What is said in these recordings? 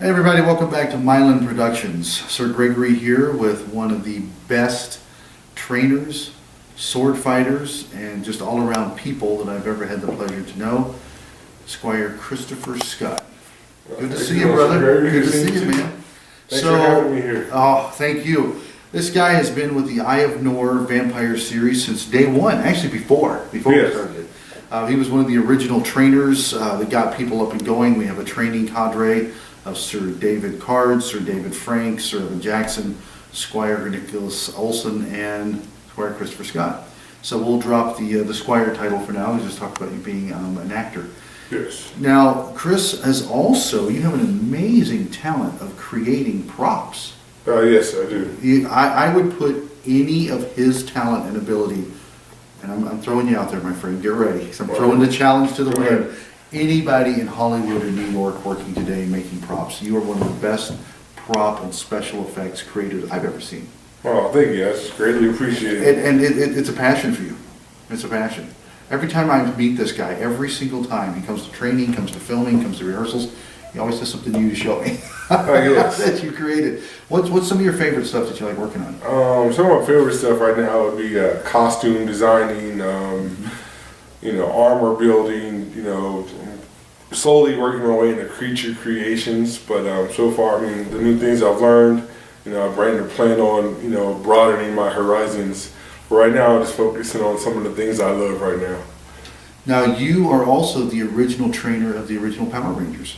Hey everybody, welcome back to Myelin Productions. Sir Gregory here with one of the best trainers, sword fighters, and just all-around people that I've ever had the pleasure to know, Squire Christopher Scott. Good to see you, brother. Good to see you, man. Thanks for having me here. Oh, thank you. This guy has been with the Eye of Noor Vampire series since day one, actually before we started it. He was one of the original trainers that got people up and going. We have a training cadre of Sir David Card, Sir David Frank, Sir Evan Jackson, Squire Nicholas Olson, and Squire Christopher Scott. So we'll drop the Squire title for now and just talk about you being an actor. Yes. Now, Chris has also, you have an amazing talent of creating props. Yes, I do. I would put any of his talent and ability, and I'm throwing you out there, my friend, get ready, because I'm throwing the challenge to the wind. Anybody in Hollywood or New York working today making props, you are one of the best prop and special effects creators I've ever seen. Oh, thank you. That's greatly appreciated. And it's a passion for you. It's a passion. Every time I meet this guy, every single time, he comes to training, comes to filming, comes to rehearsals, he always has something new to show me Yes. that you created. What's some of your favorite stuff that you like working on? Some of my favorite stuff right now would be costume designing, armor building, slowly working my way into creature creations. But so far, I mean, the new things I've learned, I'm ready to plan on, broadening my horizons. But right now, I'm just focusing on some of the things I love right now. Now, you are also the original trainer of the original Power Rangers.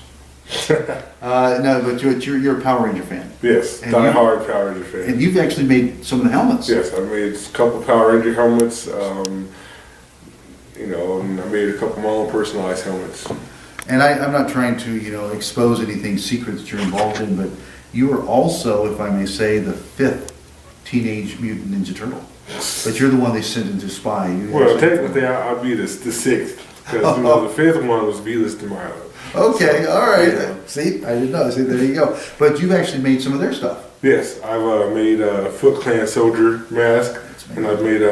No, but you're a Power Ranger fan. Yes, die-hard Power Ranger fan. And you've actually made some of the helmets. Yes, I made a couple Power Ranger helmets, and I made a couple of my own personalized helmets. And I'm not trying to, expose anything secret that you're involved in, but you are also, if I may say, the 5th Teenage Mutant Ninja Turtle. But you're the one they sent into spy. Well, technically, I'd be the 6th, because the 5th one was V-list in my Okay, all right. Yeah. See, I didn't know. See, there you go. But you've actually made some of their stuff. Yes, I've made a Foot Clan Soldier mask, and I've made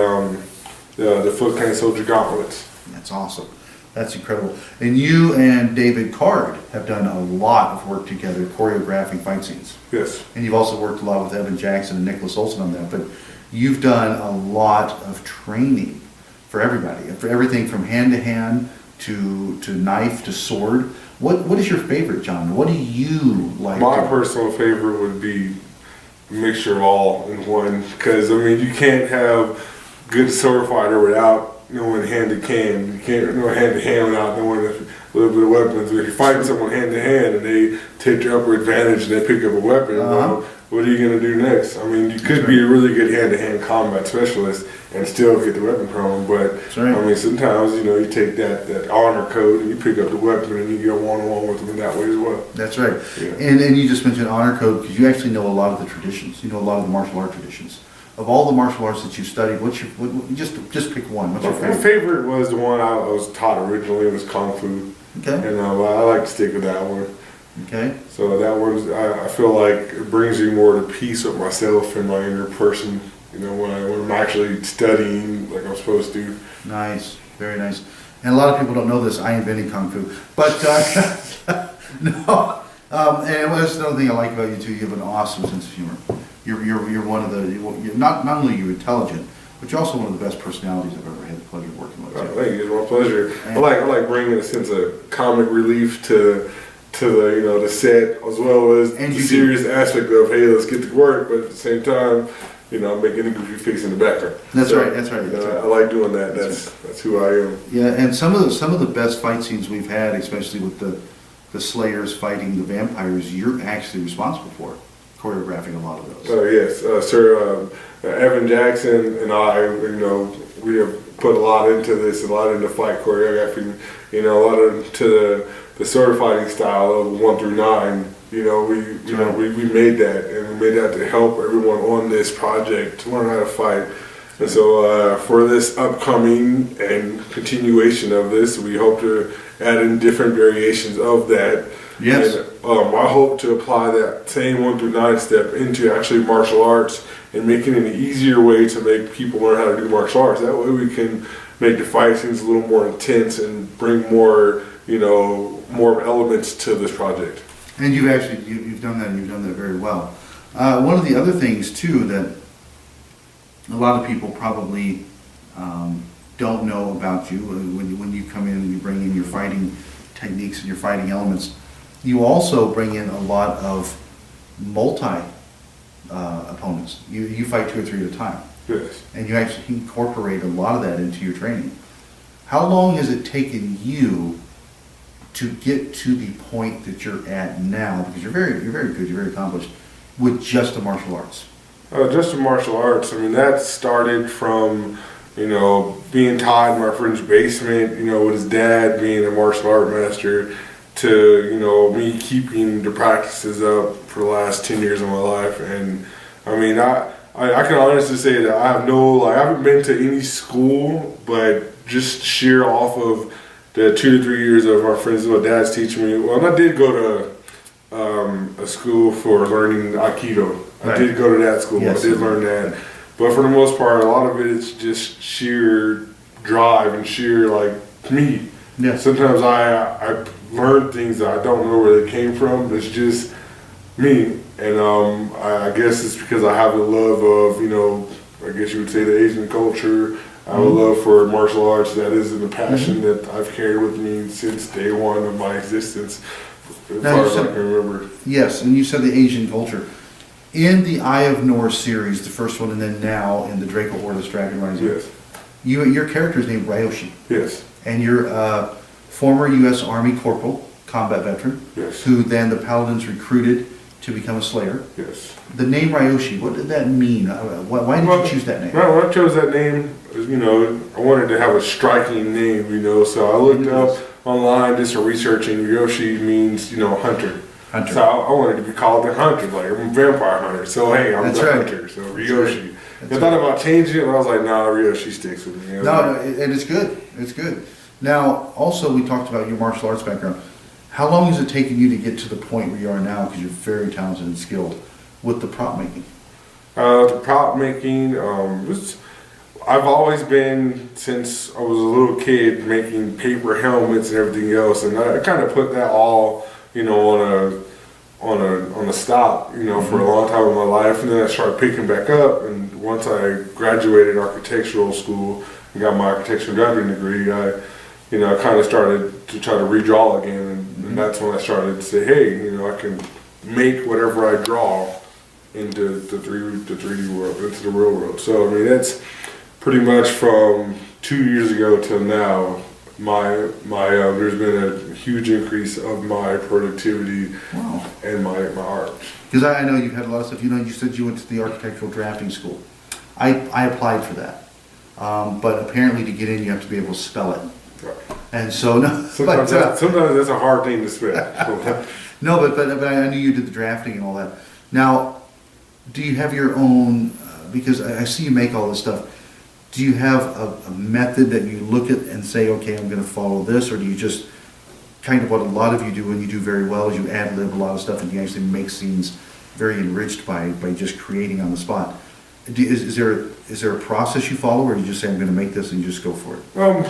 the Foot Clan Soldier gauntlets. That's awesome. That's incredible. And you and David Card have done a lot of work together choreographing fight scenes. Yes. And you've also worked a lot with Evan Jackson and Nicholas Olson on that. But you've done a lot of training for everybody, for everything from hand to hand to knife to sword. What is your favorite genre? What do you like? My personal favorite would be a mixture of all in one, because you can't have good sword fighter without knowing hand to hand. You can't know hand to hand without knowing a little bit of weapons. If you're fighting someone hand to hand and they take your upper advantage and they pick up a weapon, what are you going to do next? You could be a really good hand-to-hand combat specialist and still get the weapon prone, but sometimes you take that honor code and you pick up the weapon and you go one-on-one with them in that way as well. That's right. Yeah. And you just mentioned honor code because you actually know a lot of the traditions. You know a lot of the martial art traditions. Of all the martial arts that you studied, just pick one. What's your favorite? My favorite was the one I was taught originally. It was Kung Fu. Okay. And I like to stick with that one. Okay. So that one, I feel like it brings me more to peace with myself and my inner person, when I'm actually studying like I'm supposed to. Nice. Very nice. And a lot of people don't know this. I invented Kung Fu. But, no. And that's another thing I like about you, too. You have an awesome sense of humor. You're one of the, not only you're intelligent, but you're also one of the best personalities I've ever had the pleasure of working with. Thank you. It's my pleasure. I like bringing a sense of comic relief to the set, as well as the serious aspect of, hey, let's get to work, but at the same time, making a goofy face in the background. That's right. I like doing that. That's who I am. Yeah, and some of the best fight scenes we've had, especially with the Slayers fighting the vampires, you're actually responsible for choreographing a lot of those. Oh yes, Sir Evan Jackson and I, we have put a lot into this, a lot into fight choreography, a lot into the sword fighting style of 1 through 9. We made that, and we made that to help everyone on this project to learn how to fight. And so for this upcoming and continuation of this, we hope to add in different variations of that. Yes. And, I hope to apply that same 1 through 9 step into actually martial arts and making it an easier way to make people learn how to do martial arts. That way we can make the fight scenes a little more intense and bring more, more elements to this project. And you've done that, and you've done that very well. One of the other things too that a lot of people probably don't know about you when you come in and you bring in your fighting techniques and your fighting elements, you also bring in a lot of multi opponents. You fight 2 or 3 at a time. Yes. And you actually incorporate a lot of that into your training. How long has it taken you to get to the point that you're at now? Because you're very good, you're very accomplished with just the martial arts. Just the martial arts. I mean, that started from, being taught in my friend's basement, with his dad being a martial art master, to, me keeping the practices up for the last 10 years of my life. And I mean, I can honestly say that I haven't been to any school, but just sheer off of the 2 to 3 years of my friends, my dad's teaching me. Well, I did go to a school for learning Aikido. Right. I did go to that school. Yes. I did learn that. But for the most part, a lot of it is just sheer drive and sheer, me. Yeah. Sometimes I learn things that I don't know where they came from. It's just me. And I guess it's because I have a love of, I guess you would say the Asian culture. I have a love for martial arts that isn't a passion that I've carried with me since day one of my existence, as far as I can remember. Yes, and you said the Asian culture. In the Eye of Noor series, the first one, and then now in the Draco Ortus Dragon Rising, Yes. Your character is named Ryoushi. Yes. And you're a former U.S. Army corporal, combat veteran, Yes. who then the Paladins recruited to become a Slayer. Yes. The name Ryoushi, what did that mean? Why did you choose that name? Well, when I chose that name, I wanted to have a striking name, so I looked up online, did some researching. Ryoshi means, hunter. Hunter. So I wanted to be called the hunter, I'm a vampire hunter. So hey, I'm That's the right. hunter. So Ryoshi. That's I thought about changing it, but I was like, nah, Ryoshi sticks with me. No, and it's good. It's good. Now, also, we talked about your martial arts background. How long has it taken you to get to the point where you are now? Because you're very talented and skilled with the prop making. The prop making, I've always been, since I was a little kid, making paper helmets and everything else, and I kind of put that all, on a stop, for a long time in my life, and then I started picking back up. And once I graduated architectural school and got my architectural graduate degree, I kind of started to try to redraw again, and that's when I started to say, hey, I can make whatever I draw into the 3D world, into the real world. So I mean, that's pretty much from 2 years ago till now. There's been a huge increase of my productivity. Wow. And my art. Because I know you've had a lot of stuff. You said you went to the architectural drafting school. I applied for that, but apparently to get in, you have to be able to spell it. Right. And so no. Sometimes that's a hard thing to spell. No, but I knew you did the drafting and all that. Now, do you have your own? Because I see you make all this stuff. Do you have a method that you look at and say, okay, I'm going to follow this, or do you just kind of what a lot of you do when you do very well is you ad lib a lot of stuff and you actually make scenes very enriched by just creating on the spot? Is there a process you follow, or you just say, I'm going to make this and you just go for it? Well,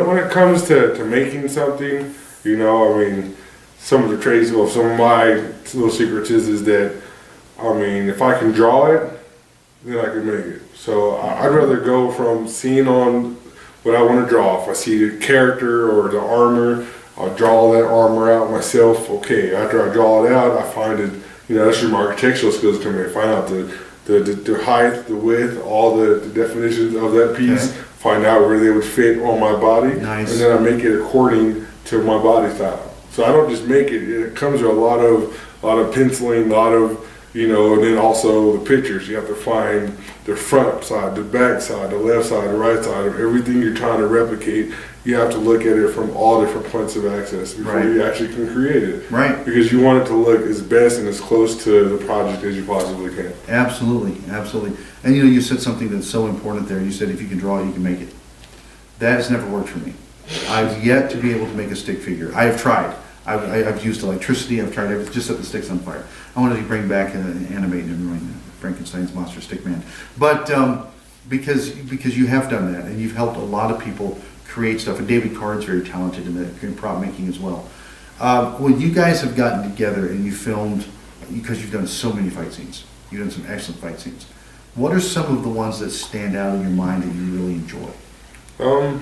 when it comes to making something, some of the trades, some of my little secrets is that, if I can draw it, then I can make it. So I'd rather go from seeing on what I want to draw. If I see the character or the armor, I'll draw that armor out myself. Okay, after I draw it out, I find it, that's where my architectural skills come in. Find out the height, the width, all the definitions of that piece, Okay. Find out where they would fit on my body, Nice. and then I make it according to my body style. So I don't just make it, it comes with a lot of penciling, a lot of, and then also the pictures. You have to find the front side, the back side, the left side, the right side of everything you're trying to replicate. You have to look at it from all different points of access before Right. you actually can create it. Right. Because you want it to look as best and as close to the project as you possibly can. Absolutely, absolutely. And you said something that's so important there. You said if you can draw it, you can make it. That has never worked for me. I've yet to be able to make a stick figure. I have tried. I've used electricity. I've tried everything. Just set the sticks on fire. I wanted to bring back and animate Frankenstein's monster stick man. But because you have done that and you've helped a lot of people create stuff. And David Card's very talented in prop making as well. When you guys have gotten together and you filmed, because you've done so many fight scenes, you've done some excellent fight scenes. What are some of the ones that stand out in your mind that you really enjoy? A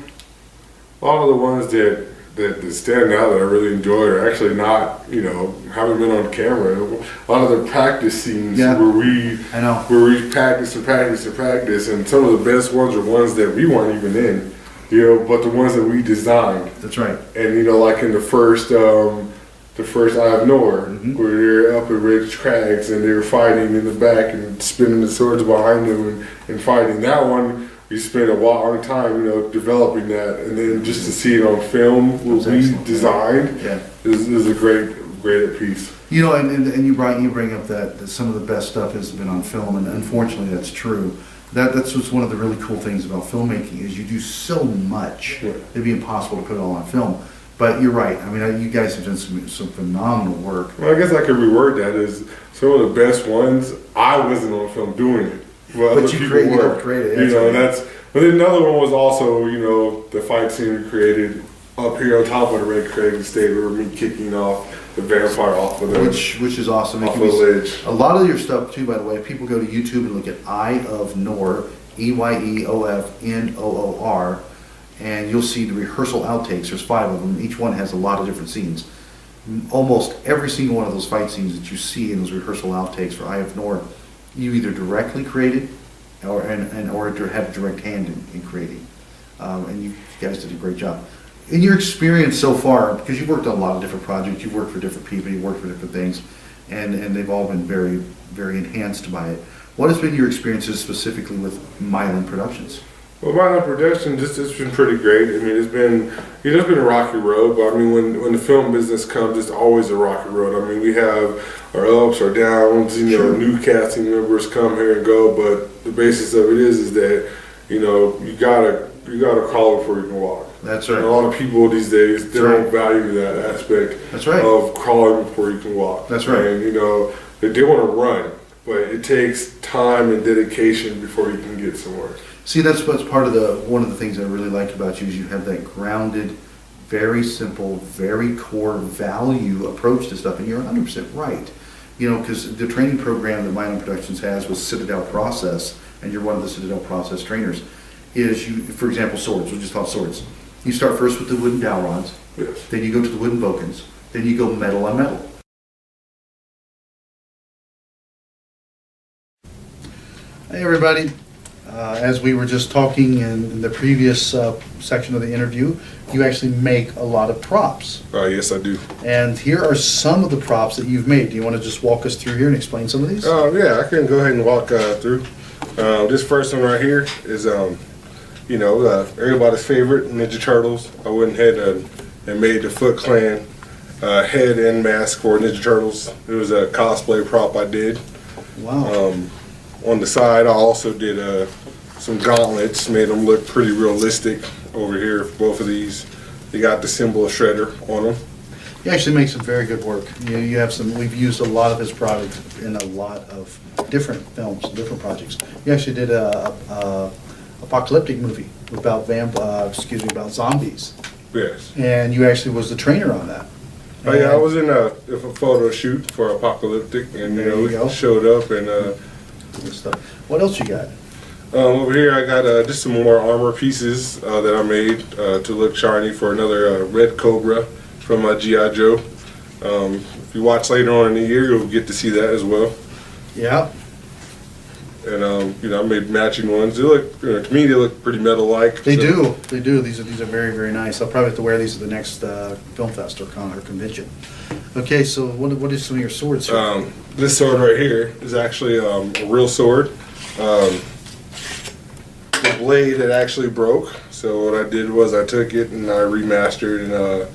lot of the ones that stand out that I really enjoy are actually not, haven't been on camera. A lot of the practice scenes where we practice and practice and practice, and some of the best ones are ones that we weren't even in, but the ones that we designed. That's right. And like in the first Eye of Noor, where they're up at Red Crags and they're fighting in the back and spinning the swords behind them and fighting. That one, we spent a long time, developing that, and then just to see it on film, what we designed, is a great piece. And you bring up that some of the best stuff has been on film, and unfortunately that's true. That's what's one of the really cool things about filmmaking is you do so much, it'd be impossible to put it all on film. But you're right. I mean, you guys have done some phenomenal work. Well, I guess I could reword that as some of the best ones. I wasn't on film doing it, but you helped create it. And that's. But then another one was also, the fight scene we created up here on top of the Red Crags Estate, where me kicking off the vampire off of the which is awesome. Off the ledge. A lot of your stuff too, by the way. People go to YouTube and look at Eye of Noor, EYEOFNOOR. And you'll see the rehearsal outtakes. There's 5 of them. Each one has a lot of different scenes. Almost every single one of those fight scenes that you see in those rehearsal outtakes for Eye of Noor, you either directly created or had a direct hand in creating. And you guys did a great job. In your experience so far, because you've worked on a lot of different projects, you've worked for different people, you've worked for different things, and they've all been very, very enhanced by it. What has been your experiences specifically with Myelin Productions? Well, Myelin Productions, it's been pretty great. I mean, it's been a rocky road, but I mean, when the film business comes, it's always a rocky road. I mean, we have our ups, our downs, new casting members come here and go, but the basis of it is that, you gotta crawl before you can walk. That's right. And a lot of people these days, they don't value that aspect of crawling before you can walk. That's right. And, they want to run, but it takes time and dedication before you can get somewhere. See, that's what's part of one of the things I really like about you is you have that grounded, very simple, very core value approach to stuff, and you're 100% right. Because the training program that Myelin Productions has was Citadel Process, and you're one of the Citadel Process trainers. For example, swords. We'll just talk swords. You start first with the wooden dowel rods, then you go to the wooden bokens, then you go metal on metal. Hey, everybody. As we were just talking in the previous section of the interview, you actually make a lot of props. Yes, I do. And here are some of the props that you've made. Do you want to just walk us through here and explain some of these? Yeah, I can go ahead and walk through. This first one right here is, everybody's favorite, Ninja Turtles. I went ahead and made the Foot Clan head and mask for Ninja Turtles. It was a cosplay prop I did. Wow. On the side, I also did some gauntlets, made them look pretty realistic over here. Both of these, they got the symbol of Shredder on them. You actually make some very good work. You have some. We've used a lot of his products in a lot of different films, different projects. You actually did a apocalyptic movie about about zombies. Yes. And you actually was the trainer on that. Oh yeah, I was in a photo shoot for Apocalyptic, and we showed up and. Good stuff. What else you got? Over here I got just some more armor pieces that I made to look shiny for another Red Cobra from G.I. Joe. If you watch later on in the year, you'll get to see that as well. Yeah. And I made matching ones. They look, to me, they look pretty metal-like. They do. These are very, very nice. I'll probably have to wear these at the next film fest or convention. Okay, so what is some of your swords? This sword right here is actually a real sword. The blade had actually broke, so what I did was I took it and I remastered and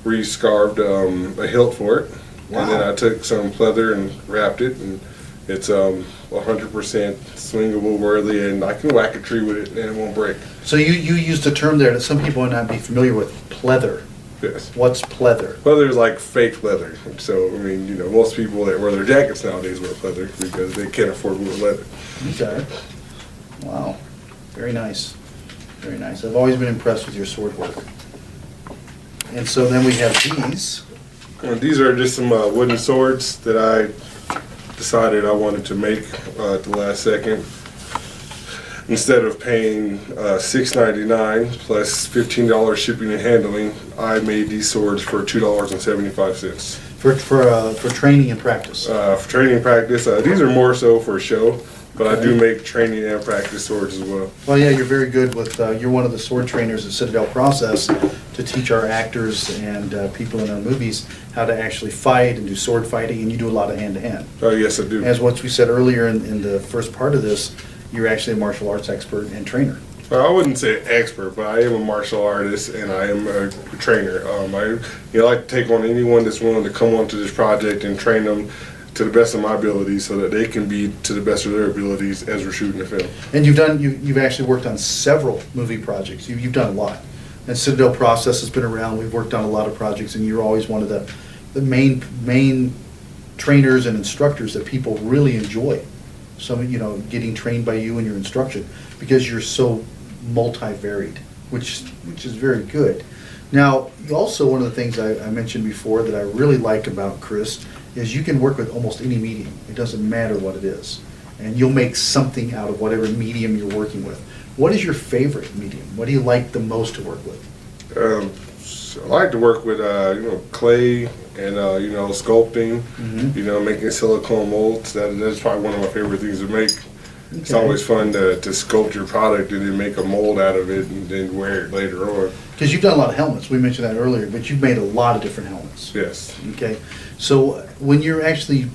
re-scarved a hilt for it. Wow. And then I took some pleather and wrapped it, and it's 100% swingable, worthy, and I can whack a tree with it and it won't break. So you used a term there that some people might not be familiar with, pleather. Yes. What's pleather? Pleather is like fake leather. So, I mean, most people that wear their jackets nowadays wear pleather because they can't afford to wear leather. Okay. Wow. Very nice. Very nice. I've always been impressed with your sword work. And so then we have these. These are just some wooden swords that I decided I wanted to make at the last second. Instead of paying $6.99 plus $15 shipping and handling, I made these swords for $2.75. For training and practice. For training and practice, these are more so for show, but I do make training and practice swords as well. Well, yeah, you're very good with, you're one of the sword trainers at Citadel Process to teach our actors and people in our movies how to actually fight and do sword fighting, and you do a lot of hand-to-hand. Oh, yes, I do. As what we said earlier in the first part of this, you're actually a martial arts expert and trainer. Well, I wouldn't say expert, but I am a martial artist and I am a trainer. I like to take on anyone that's willing to come onto this project and train them to the best of my abilities so that they can be to the best of their abilities as we're shooting the film. And you've actually worked on several movie projects. You've done a lot. And Citadel Process has been around. We've worked on a lot of projects, and you're always one of the main trainers and instructors that people really enjoy. Getting trained by you and your instruction, because you're so multi-varied, which is very good. Now, also one of the things I mentioned before that I really like about Chris is you can work with almost any medium. It doesn't matter what it is. And you'll make something out of whatever medium you're working with. What is your favorite medium? What do you like the most to work with? I like to work with clay and sculpting, making silicone molds. That's probably one of my favorite things to make. Okay. It's always fun to sculpt your product and then make a mold out of it and then wear it later on. Because you've done a lot of helmets, we mentioned that earlier, but you've made a lot of different helmets. Yes. Okay, so when you're actually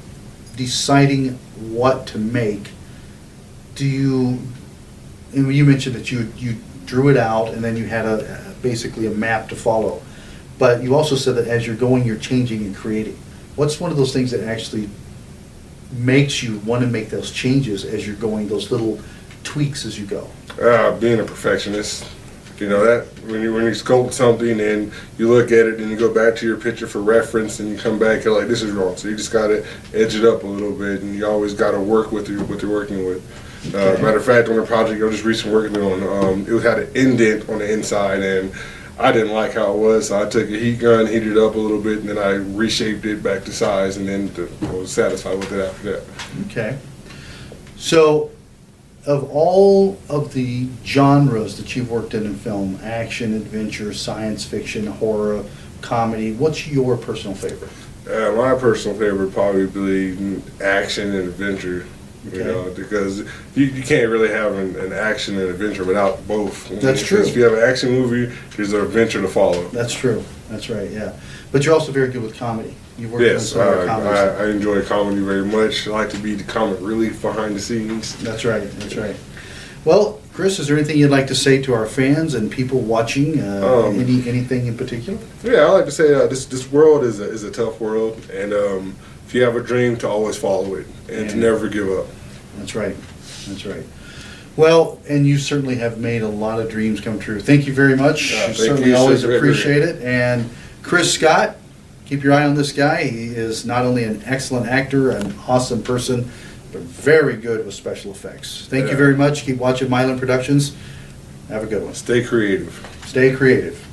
deciding what to make, you mentioned that you drew it out and then you had basically a map to follow. But you also said that as you're going, you're changing and creating. What's one of those things that actually makes you want to make those changes as you're going, those little tweaks as you go? Being a perfectionist. That when you sculpt something and you look at it and you go back to your picture for reference and you come back, you're like, this is wrong. So you just got to edge it up a little bit, and you always got to work with what you're working with. Okay. Matter of fact, on the project I was just recently working on, it had an indent on the inside, and I didn't like how it was, so I took a heat gun, heated it up a little bit, and then I reshaped it back to size, and then I was satisfied with it after that. Okay. So, of all of the genres that you've worked in film, action, adventure, science fiction, horror, comedy, what's your personal favorite? My personal favorite would probably be action and adventure. Okay. Because you can't really have an action and adventure without both. That's true. If you have an action movie, there's an adventure to follow. That's true. That's right, yeah. But you're also very good with comedy. You've worked yes, on some comedies. I enjoy comedy very much. I like to be the comic relief behind the scenes. That's right, that's right. Well, Chris, is there anything you'd like to say to our fans and people watching? Anything in particular? Yeah, I like to say this world is a tough world, and if you have a dream, to always follow it and to never give up. That's right. That's right. Well, and you certainly have made a lot of dreams come true. Thank you very much. Certainly always appreciate it. And Chris Scott, keep your eye on this guy. He is not only an excellent actor, an awesome person, but very good with special effects. Thank you very much. Keep watching Myelin Productions. Have a good one. Stay creative. Stay creative.